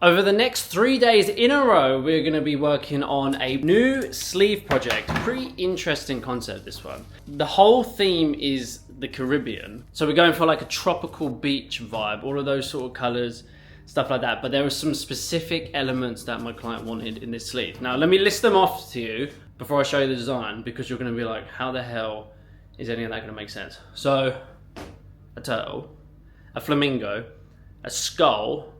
Over the next 3 days in a row, we're going to be working on a new sleeve project. Pretty interesting concept, this one. The whole theme is the Caribbean. So we're going for like a tropical beach vibe, all of those sort of colors, stuff like that. But there were some specific elements that my client wanted in this sleeve. Now, let me list them off to you before I show you the design, because you're going to be like, how the hell is any of that going to make sense? So, a turtle, a flamingo, a skull,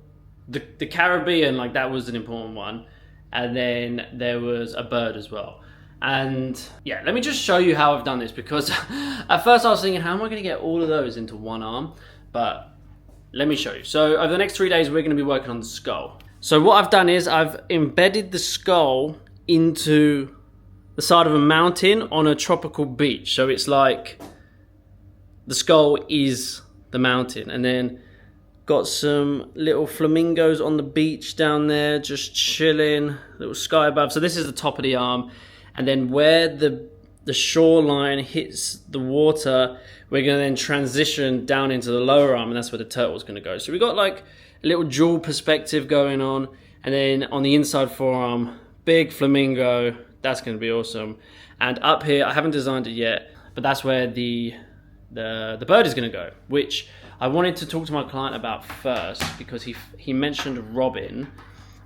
the Caribbean, like that was an important one, and then there was a bird as well. And yeah, let me just show you how I've done this, because at first I was thinking, how am I going to get all of those into one arm? But let me show you. So over the next 3 days, we're going to be working on the skull. So what I've done is I've embedded the skull into the side of a mountain on a tropical beach. So it's like the skull is the mountain, and then got some little flamingos on the beach down there, just chilling, little sky above. So this is the top of the arm. And then where the shoreline hits the water, we're gonna then transition down into the lower arm, and that's where the turtle's gonna go. So we got like a little dual perspective going on. And then on the inside forearm, big flamingo, that's gonna be awesome. And up here, I haven't designed it yet, but that's where the bird is gonna go, which I wanted to talk to my client about first, because he mentioned robin.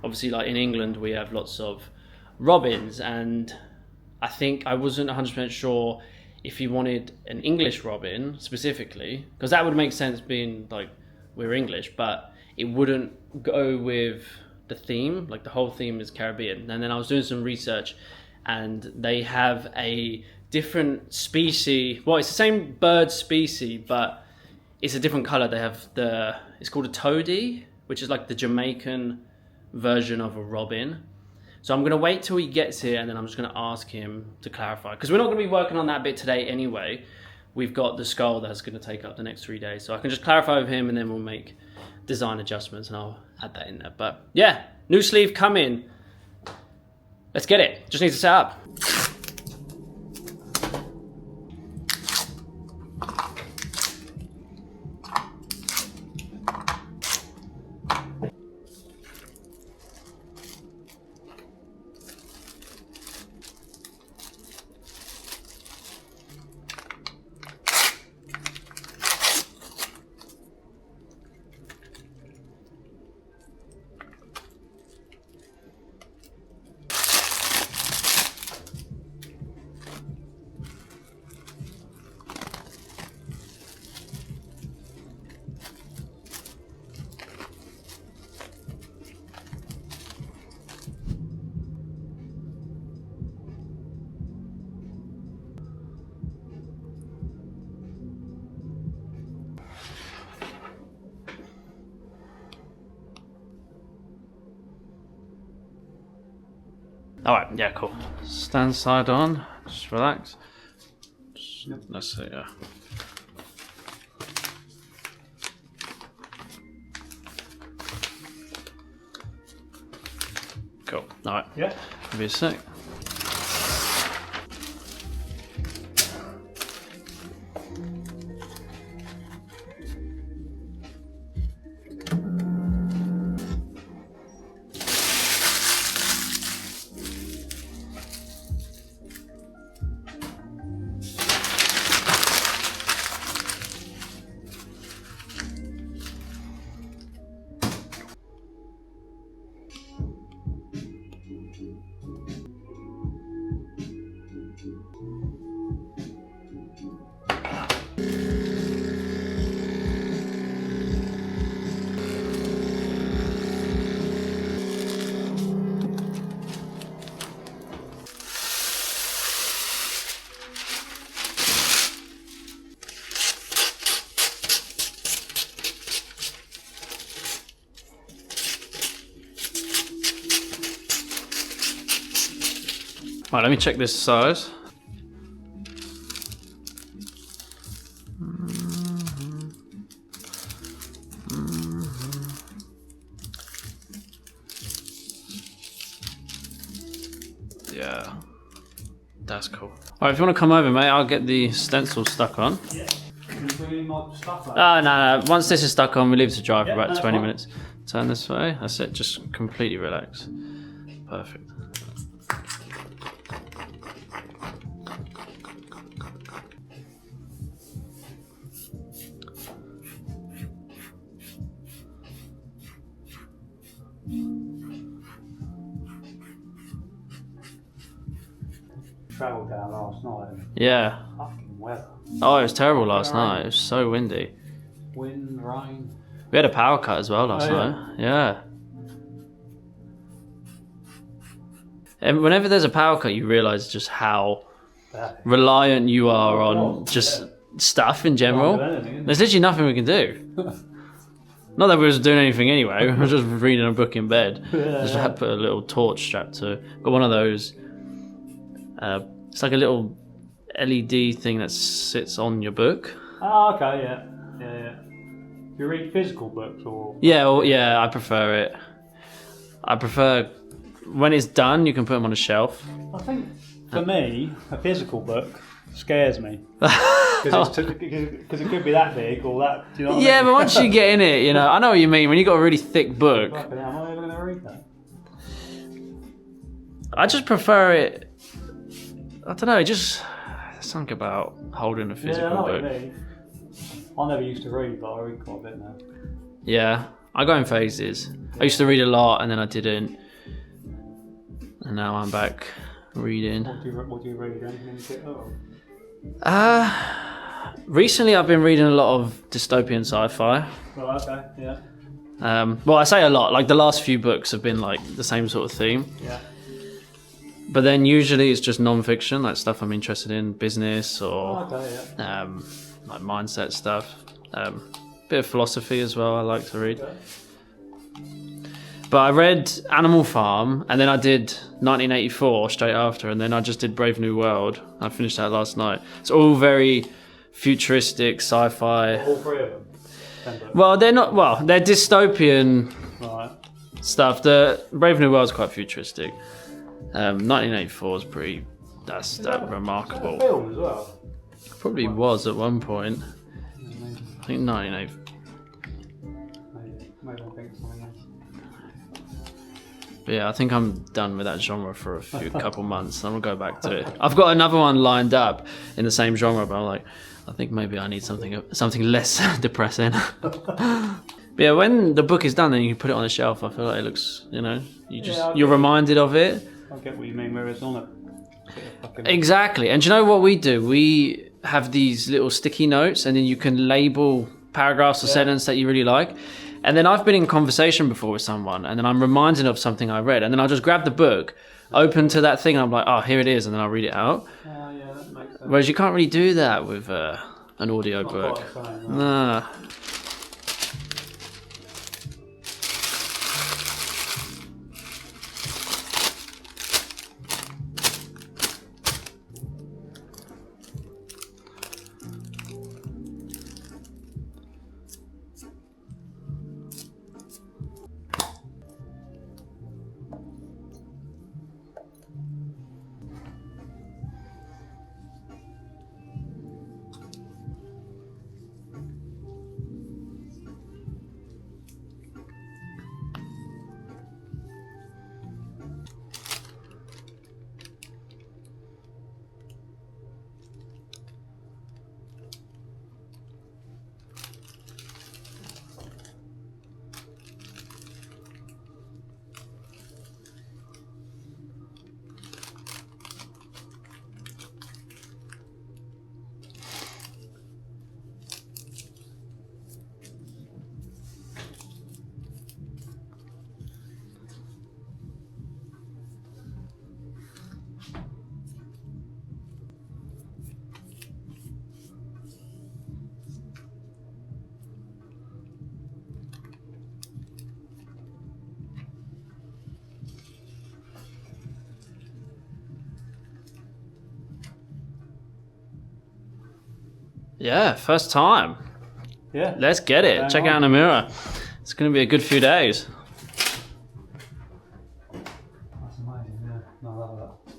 Obviously, like in England, we have lots of robins, and I think I wasn't 100% sure if he wanted an English robin specifically, because that would make sense being like we're English, but it wouldn't go with the theme. Like the whole theme is Caribbean. And then I was doing some research, and they have a different species. Well, it's the same bird species, but it's a different color. They have it's called a toady, which is like the Jamaican version of a robin. So I'm gonna wait till he gets here, and then I'm just gonna ask him to clarify, because we're not gonna be working on that bit today anyway. We've got the skull that's gonna take up the next 3 days. So I can just clarify with him, and then we'll make design adjustments, and I'll add that in there. But yeah, new sleeve coming. Let's get it. Just need to set up. All right, yeah, cool. Stand side on, just relax. That's it, yeah. Cool, all right. Yeah. Give me a sec. Right, let me check this size. Yeah, that's cool. All right, if you want to come over, mate, I'll get the stencil stuck on. Yeah. Can you bring in my stuff like No. Once this is stuck on, we leave it to dry for about 20 minutes Turn this way. That's it. Just completely relax. Perfect. Travelled down last night. Yeah. Fucking weather. Oh, it was terrible last night. It was so windy. Wind, rain. We had a power cut as well last night. Yeah. And whenever there's a power cut, you realise just how reliant you are on just stuff in general. There's literally nothing we can do. Not that we was doing anything anyway. We were just reading a book in bed. Just had to put a little torch strapped to it. Got one of those. It's like a little LED thing that sits on your book. Oh, okay, yeah. Do you read physical books or? Yeah, well, yeah, I prefer it. I prefer when it's done, you can put them on a shelf. I think for me, a physical book scares me because it could be that big or that. Do you know what I mean? But once you get in it, I know what you mean. When you got a really thick book, Fucking hell, am I ever going to read that? I just prefer it. I don't know. Just something about holding a physical I know book. what you mean. I never used to read, but I read quite a bit now. Yeah, I go in phases. I used to read a lot, and then I didn't, and now I'm back reading. What do you read? Anything in particular? Recently I've been reading a lot of dystopian sci-fi. Oh, okay, yeah. Well, I say a lot. Like the last few books have been like the same sort of theme. Yeah. But then usually it's just non-fiction, like stuff I'm interested in, business or like mindset stuff. Bit of philosophy as well. I like to read. Okay. But I read Animal Farm, and then I did 1984 straight after, and then I just did Brave New World. I finished that last night. It's all very futuristic, sci-fi. All three of them? Well, they're not. Well, they're dystopian stuff. The Brave New World's quite futuristic. 1984 is pretty. That's remarkable. Is that a film as well? Probably was at one point. I think 1984. Maybe I think something else. But yeah, I think I'm done with that genre for a couple months. I'm gonna go back to it. I've got another one lined up in the same genre, but I'm like, I think maybe I need something less depressing. But yeah, when the book is done, then you can put it on a shelf. I feel like it looks, you're reminded of it. I get what you mean, where it's on it. Exactly. And do you know what we do? We have these little sticky notes, and then you can label paragraphs or sentences that you really like. And then I've been in conversation before with someone, and then I'm reminded of something I read, and then I'll just grab the book, open to that thing, and I'm like, oh, here it is, and then I'll read it out. Yeah, that makes sense. Whereas you can't really do that with an audio book. Quite the same, right? Nah. Yeah, first time. Yeah. Let's get it. Check out in the mirror. It's going to be a good few days. That's amazing, yeah. No, I love that.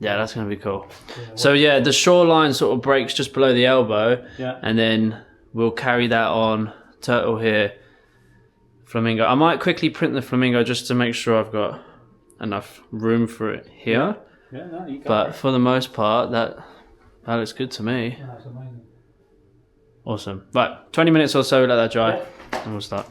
Yeah, that's going to be cool. So yeah, the shoreline sort of breaks just below the elbow. Yeah. And then we'll carry that on, turtle here, flamingo. I might quickly print the flamingo just to make sure I've got enough room for it here. Yeah, no, you got But it. for the most part, that looks good to me. Yeah, that's amazing. Awesome. Right, 20 minutes or so, let that dry, and we'll start.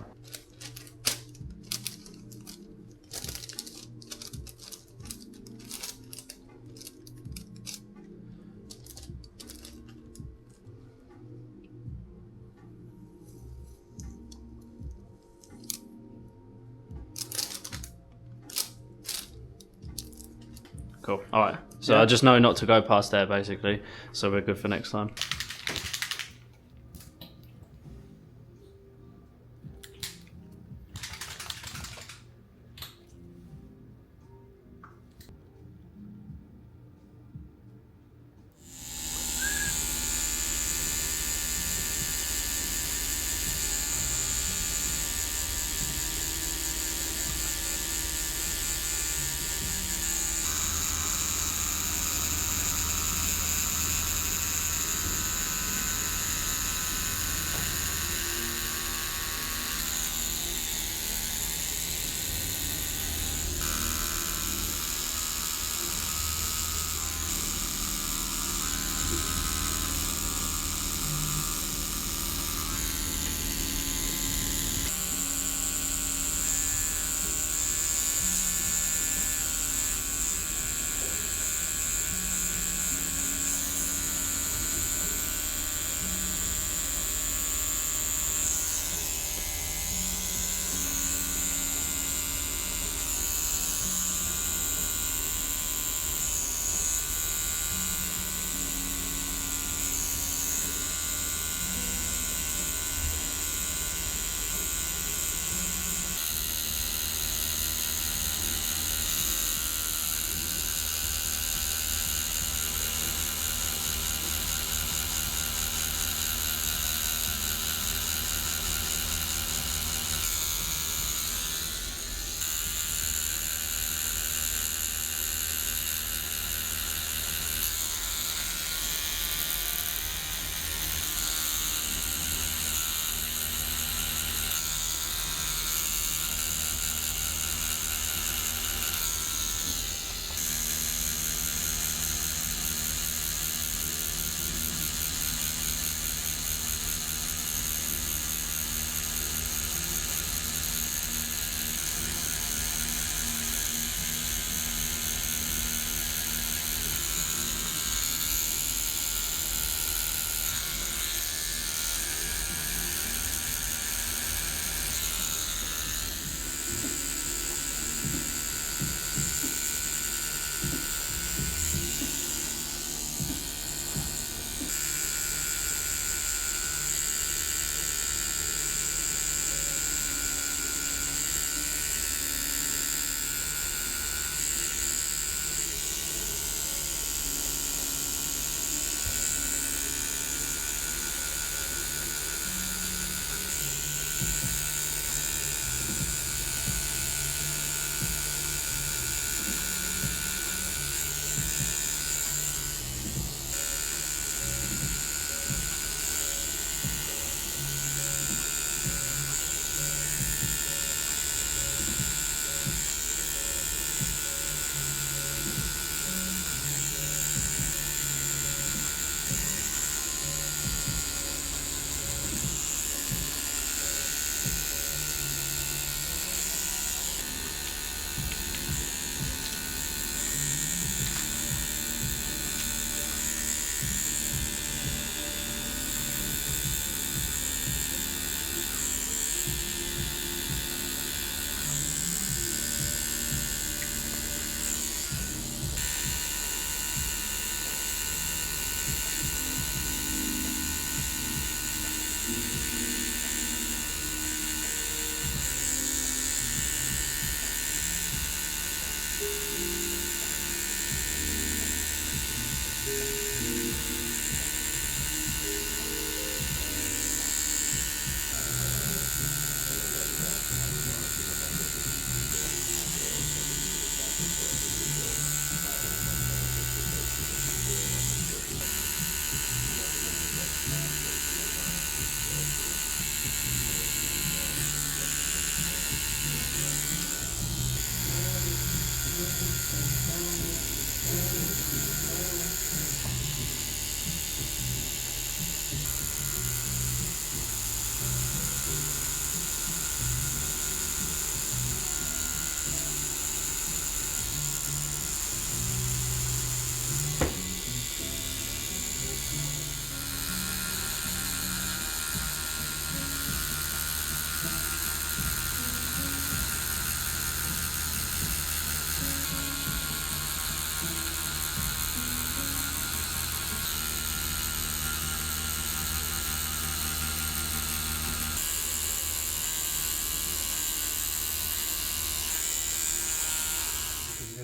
Cool. All right. So I just know not to go past there, basically. So we're good for next time.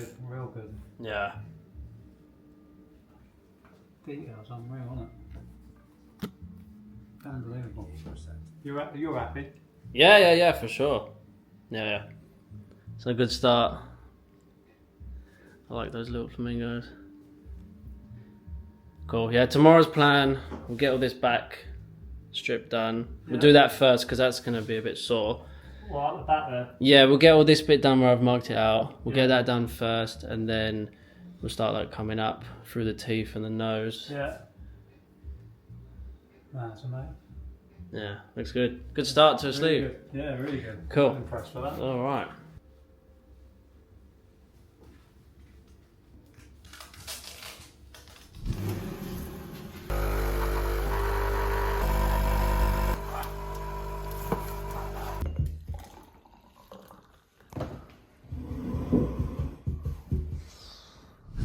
good, real good. Yeah. Details unreal, isn't it? Unbelievable. You're happy? Yeah, for sure. Yeah. It's a good start. I like those little flamingos. Cool. Yeah, tomorrow's plan, we'll get all this back strip done. We'll do that first because that's going to be a bit sore. Well, at the back there. Yeah, we'll get all this bit done where I've marked it out. We'll get that done first, and then we'll start like coming up through the teeth and the nose. Yeah. That's amazing. Yeah, looks good. Good start to a sleeve. Good. Yeah, really good. Cool. I'm impressed with that. All right.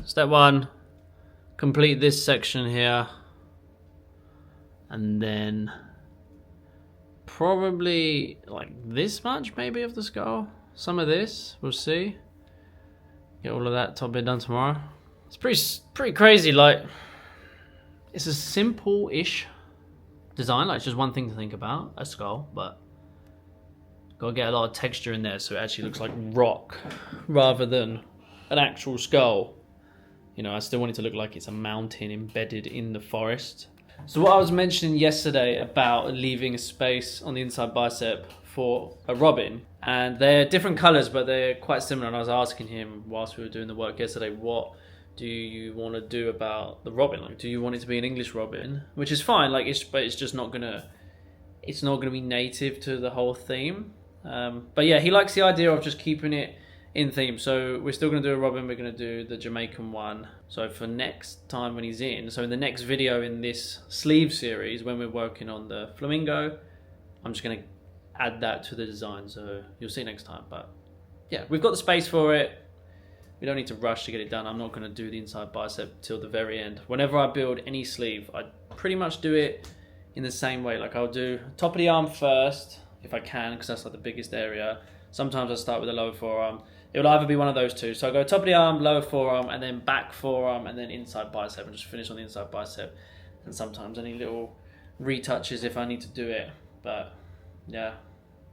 Step one, complete this section here, and then probably like this much maybe of the skull. Some of this, we'll see. Get all of that top bit done tomorrow. It's pretty crazy. Like, it's a simple-ish design. Like, it's just one thing to think about, a skull, but gotta get a lot of texture in there so it actually looks like rock rather than an actual skull. You know, I still want it to look like it's a mountain embedded in the forest. So what I was mentioning yesterday about leaving a space on the inside bicep for a robin, and they're different colours, but they're quite similar. And I was asking him whilst we were doing the work yesterday, what do you want to do about the robin? Like, do you want it to be an English robin? Which is fine, like, but it's just not gonna be native to the whole theme. But yeah, he likes the idea of just keeping it in theme. So we're still going to do a robin, we're going to do the Jamaican one. So for next time when he's in, so in the next video in this sleeve series, when we're working on the flamingo, I'm just going to add that to the design. So you'll see next time. But yeah, we've got the space for it. We don't need to rush to get it done. I'm not going to do the inside bicep till the very end. Whenever I build any sleeve, I pretty much do it in the same way. Like, I'll do top of the arm first, if I can, because that's like the biggest area. Sometimes I start with the lower forearm. It'll either be one of those two. So I go top of the arm, lower forearm, and then back forearm, and then inside bicep, and just finish on the inside bicep. And sometimes any little retouches if I need to do it. But yeah,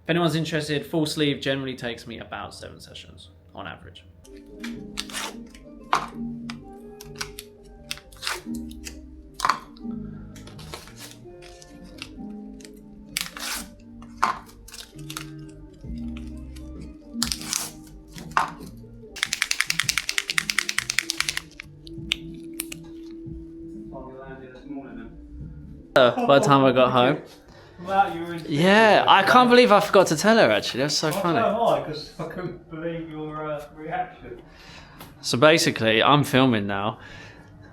if anyone's interested, full sleeve generally takes me about 7 sessions on average. By the time I got home. Yeah, I can't believe I forgot to tell her actually. That's so funny. Because I couldn't believe your reaction. So basically, I'm filming now.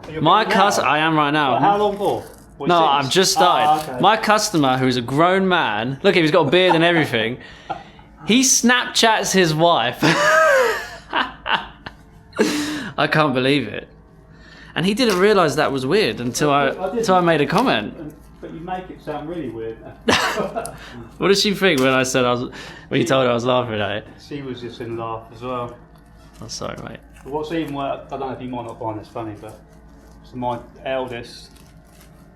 I am right now. Well, how long for? No, I've just started. Okay. My customer, who's a grown man, look, he's got a beard and everything. He Snapchats his wife. I can't believe it. And he didn't realise that was weird until I made a comment. But you make it sound really weird. What did she think when you told her I was laughing at it? She was just in laugh as well. Oh, sorry, mate. But what's even worse, I don't know if you might not find this funny, but so my eldest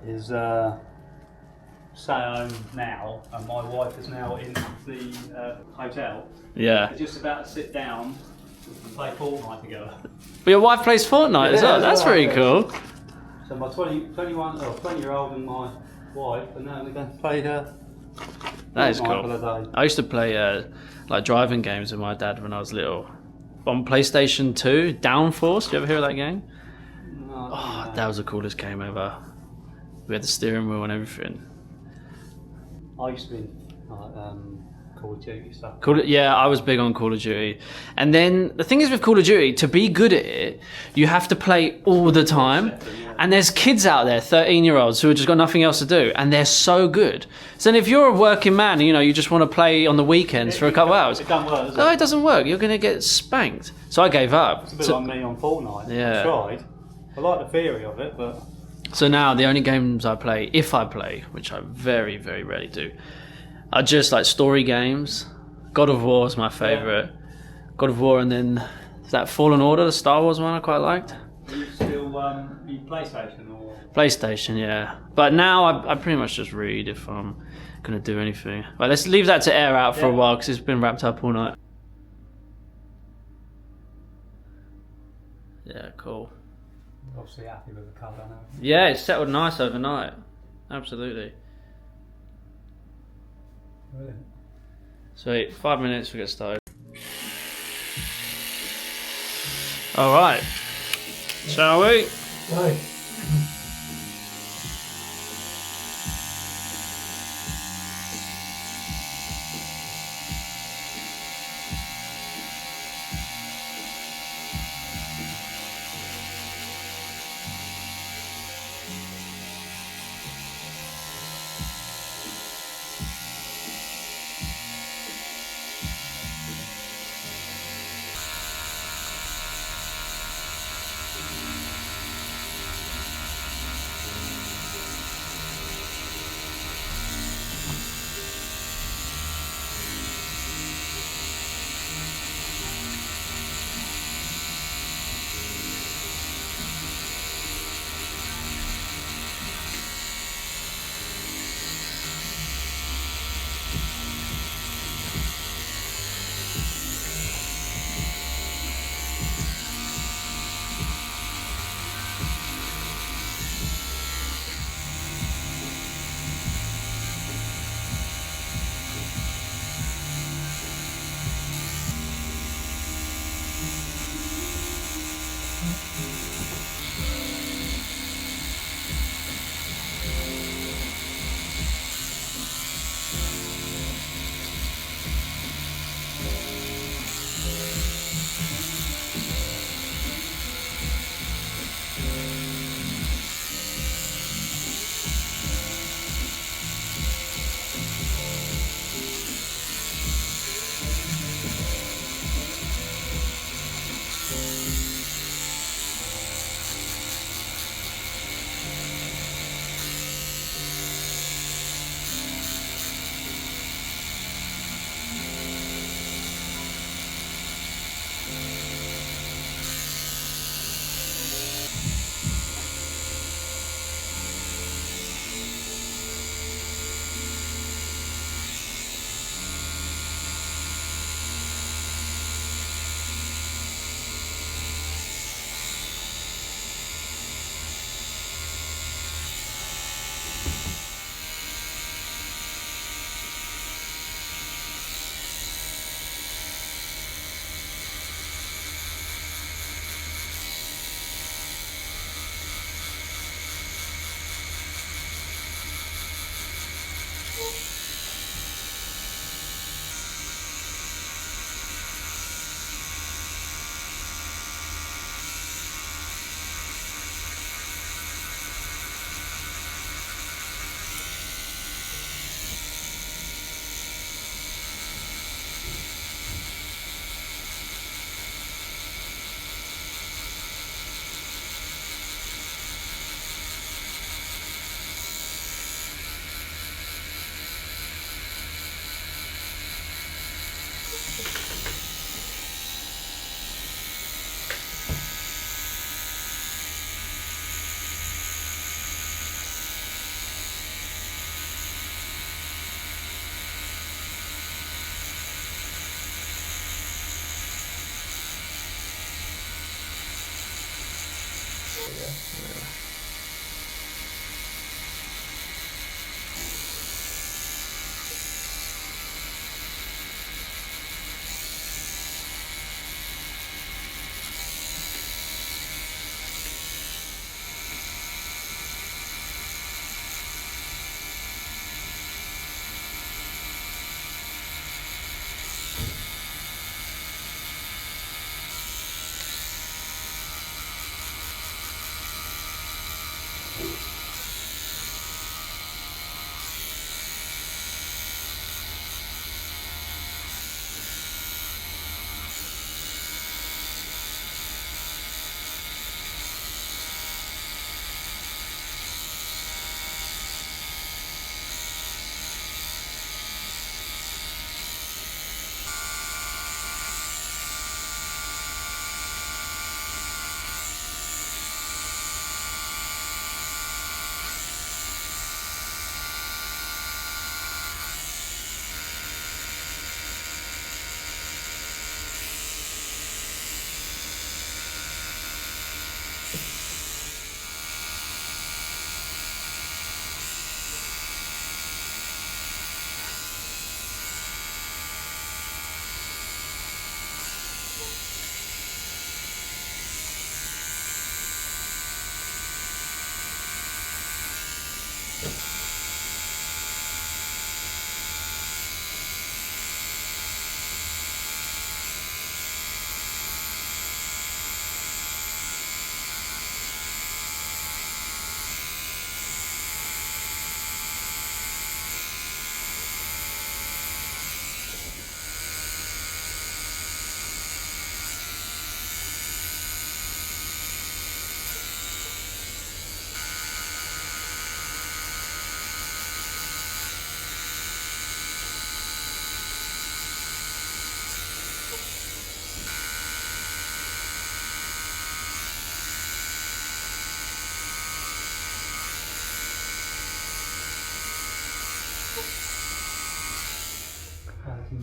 is stay home now, and my wife is now in the hotel. Yeah. They're just about to sit down and play Fortnite together. But your wife plays Fortnite as well. That's pretty cool. So my 20-year-old and my wife, and now we're going to play her. That is cool. I used to play like driving games with my dad when I was little. On PlayStation 2, Downforce. Did you ever hear of that game? No. Oh, that was the coolest game ever. We had the steering wheel and everything. I used to be Call of Duty stuff. Yeah, I was big on Call of Duty. And then the thing is with Call of Duty, to be good at it, you have to play all the time. And there's kids out there, 13-year-olds, who have just got nothing else to do, and they're so good. So then if you're a working man, you just want to play on the weekends for a couple hours. It doesn't work, does it? No, it doesn't work. You're going to get spanked. So I gave up. It's a bit like me on Fortnite. Yeah. I tried. I like the theory of it, but... So now the only games I play, if I play, which I very, very rarely do, are just like story games. God of War is my favourite. God of War, and then Is that Fallen Order, the Star Wars one I quite liked? Are you still you PlayStation or? PlayStation, yeah. But now I pretty much just read if I'm going to do anything. Right, let's leave that to air out for a while because it's been wrapped up all night. Yeah, cool. Obviously happy with the colour now. Yeah, it's settled nice overnight. Absolutely. Brilliant. Sweet, 5 minutes, we get started. Alright, shall we? Right.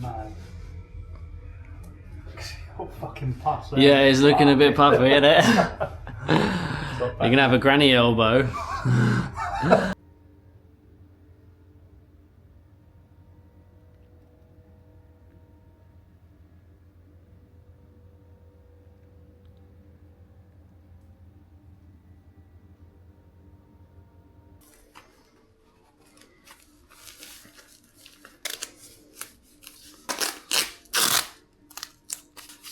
fucking mad. Oh, fucking puffs. Yeah, it's looking a bit puffy, isn't it? You're gonna have a granny elbow.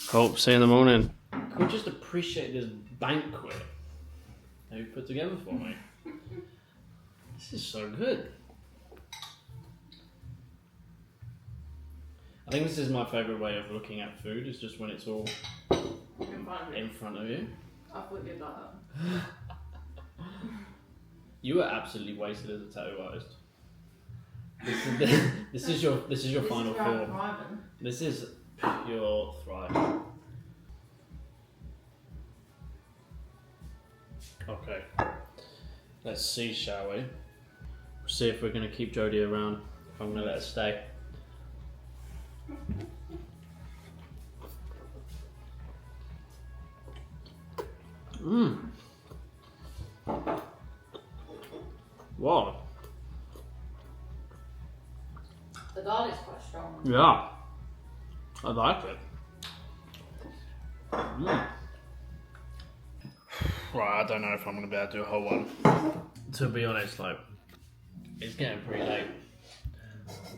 Cool, see you in the morning. Can we just appreciate this banquet that you put together for me? This is so good. I think this is my favourite way of looking at food, is just when it's all in front of you. I thought you'd like that. You were absolutely wasted as a tattoo artist. This is your final form. This is pure thrive. Okay. Let's see, shall we? We'll see if we're gonna keep Jodie around. If I'm gonna let her stay. Wow. The garlic's quite strong. Yeah. I like it. Right, I don't know if I'm gonna be able to do a whole one. To be honest, like, it's getting pretty late.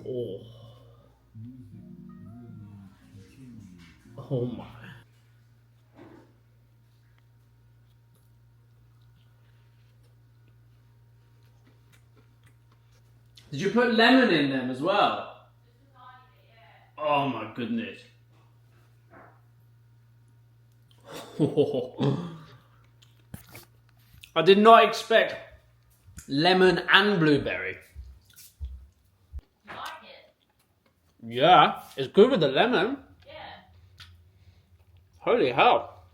Oh. Oh my. Did you put lemon in them as well? Oh my goodness. I did not expect lemon and blueberry. You like it? Yeah, it's good with the lemon. Yeah. Holy hell.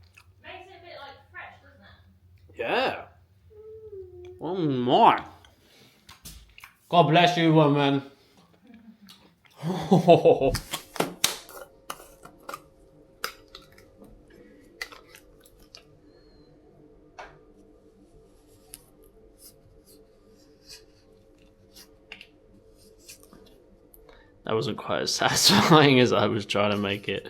Makes it a bit like fresh, doesn't it? Yeah. Oh my. God bless you, woman. That wasn't quite as satisfying as I was trying to make it.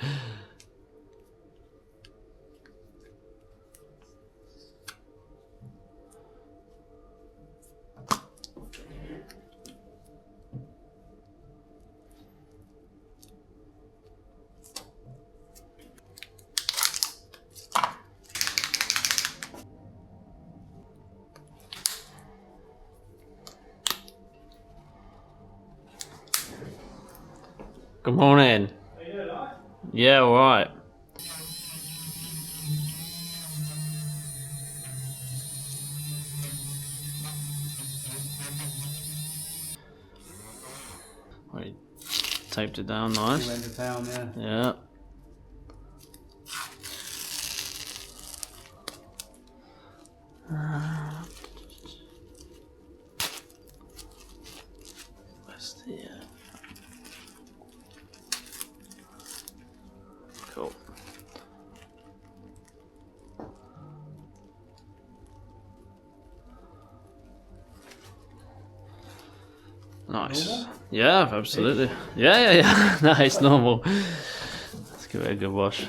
Good morning. Are you doing alright? Yeah, all right. Wait, taped it down nice. You went to town, yeah. Yeah. Where's the cool. Nice. Normal? Yeah, absolutely. Yeah. No, it's normal. Let's give it a good wash.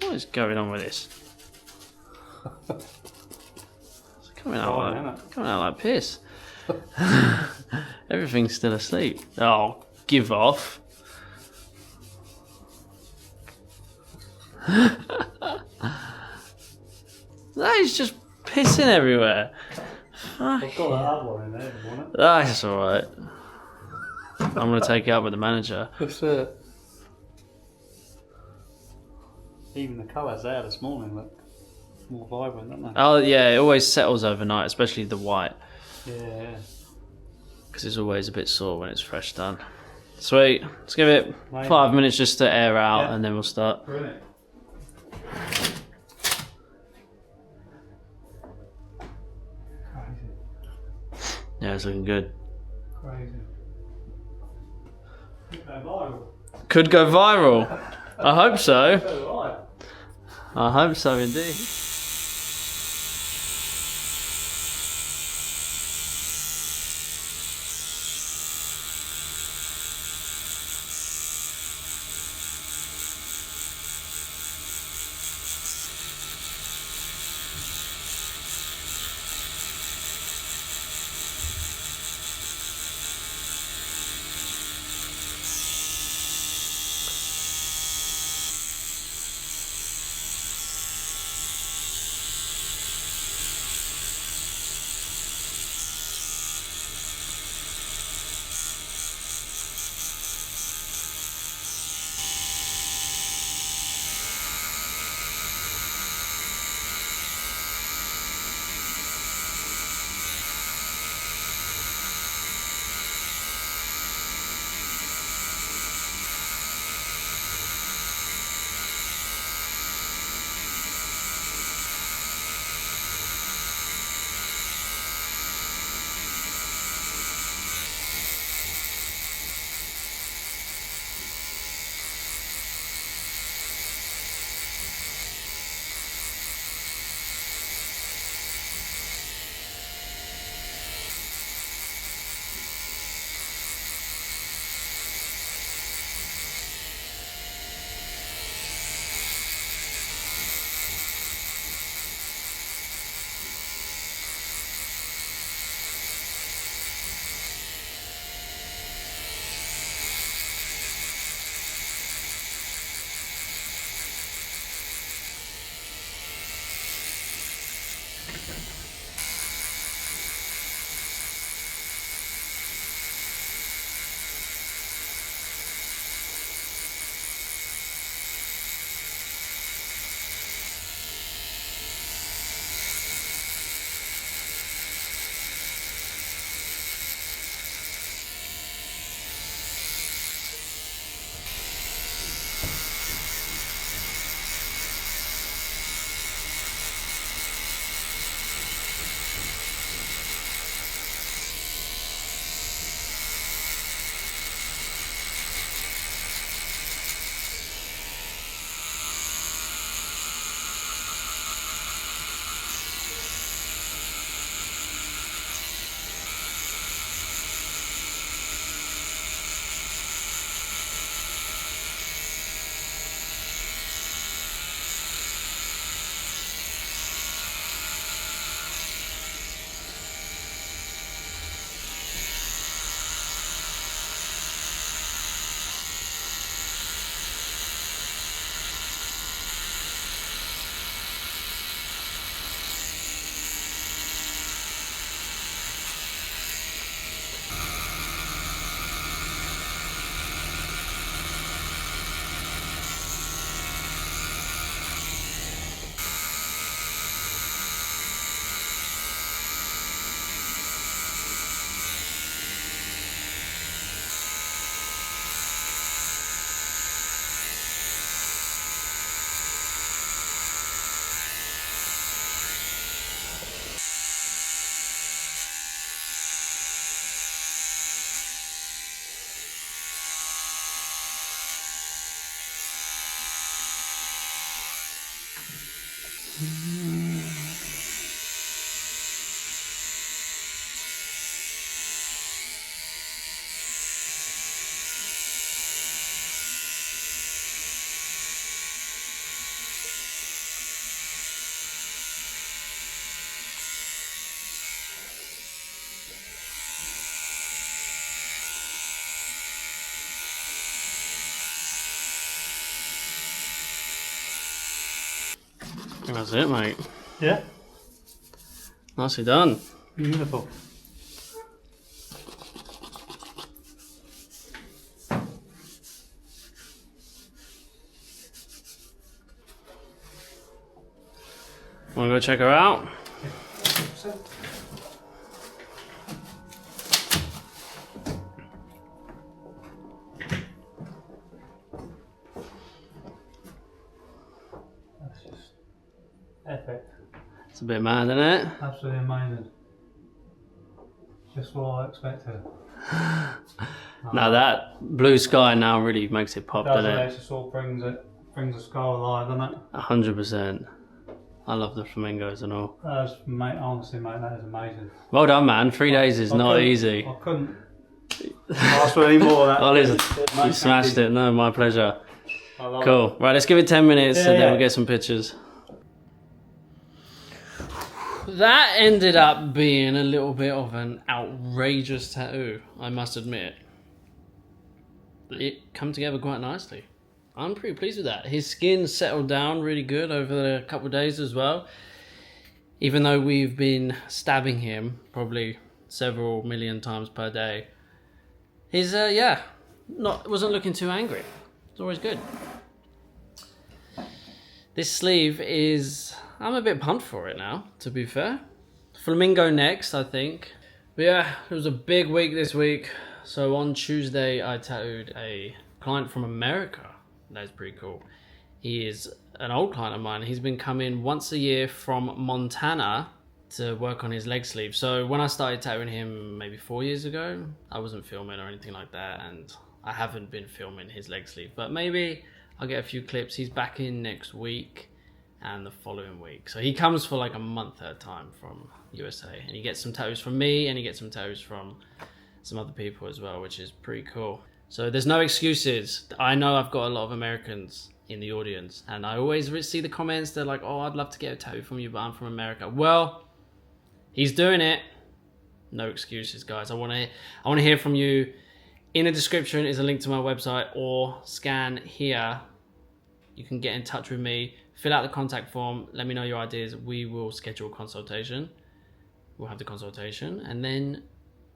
What is going on with this? It's coming out like piss. Everything's still asleep. Oh, give off. No, he's just pissing everywhere. I've got that other one in there if you want it. That's alright. I'm going to take it up with the manager. That's it. Even the colours there this morning look more vibrant, don't they? Oh, yeah, it always settles overnight, especially the white. Yeah. Because it's always a bit sore when it's fresh done. Sweet. Let's give it Right. 5 minutes just to air out Yeah. and then we'll start. Brilliant. Yeah, it's looking good. Crazy. Could go viral. Could go viral. I hope so. So right. I hope so indeed. That's it, mate. Yeah. Nicely done. Beautiful. Wanna go check her out? It's a bit mad, isn't it? Absolutely amazing. Just what I expected. Now that blue sky now really makes it pop, doesn't it? It just sort of brings the sky alive, doesn't it? 100%. I love the flamingos and all. Mate, honestly, mate, that is amazing. Well done, man. 3 days is not easy. I couldn't ask for any more of that. Oh, listen, you smashed it. No, my pleasure. I Cool. Right, let's give it 10 minutes and then yeah. we'll get some pictures. That ended up being a little bit of an outrageous tattoo, I must admit. It come together quite nicely. I'm pretty pleased with that. His skin settled down really good over the couple of days as well. Even though we've been stabbing him probably several million times per day. He's, wasn't looking too angry. It's always good. This sleeve is... I'm a bit pumped for it now, to be fair. Flamingo next, I think. But yeah, it was a big week this week. So on Tuesday, I tattooed a client from America. That's pretty cool. He is an old client of mine. He's been coming once a year from Montana to work on his leg sleeve. So when I started tattooing him maybe 4 years ago, I wasn't filming or anything like that. And I haven't been filming his leg sleeve. But maybe I'll get a few clips. He's back in next week and the following week. So he comes for like a month at a time from USA. And he gets some tattoos from me and he gets some tattoos from some other people as well, which is pretty cool. So there's no excuses. I know I've got a lot of Americans in the audience and I always see the comments. They're like, oh, I'd love to get a tattoo from you, but I'm from America. Well, he's doing it. No excuses, guys. I want to hear from you. In the description is a link to my website, or scan here. You can get in touch with me. Fill out the contact form. Let me know your ideas. We will schedule a consultation. We'll have the consultation and then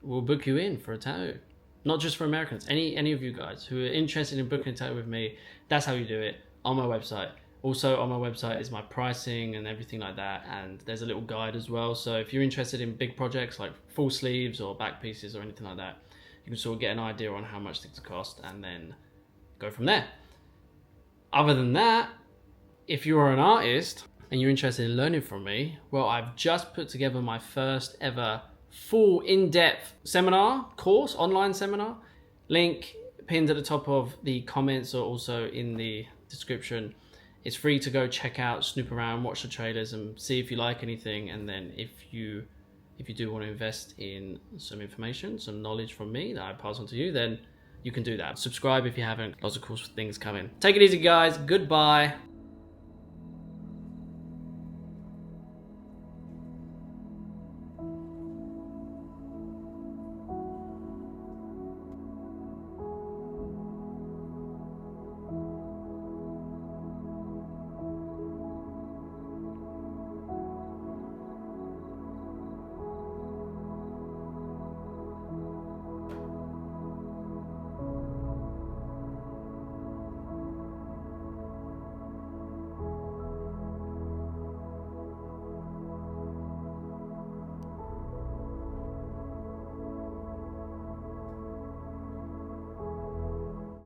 we'll book you in for a tattoo. Not just for Americans. Any of you guys who are interested in booking a tattoo with me, that's how you do it on my website. Also on my website is my pricing and everything like that. And there's a little guide as well. So if you're interested in big projects like full sleeves or back pieces or anything like that, you can sort of get an idea on how much things cost and then go from there. Other than that, if you're an artist and you're interested in learning from me, well, I've just put together my first ever full in-depth seminar course, online seminar. Link pinned at the top of the comments or also in the description. It's free to go check out, snoop around, watch the trailers and see if you like anything. And then if you do want to invest in some information, some knowledge from me that I pass on to you, then you can do that. Subscribe if you haven't. Lots of cool things coming. Take it easy, guys. Goodbye.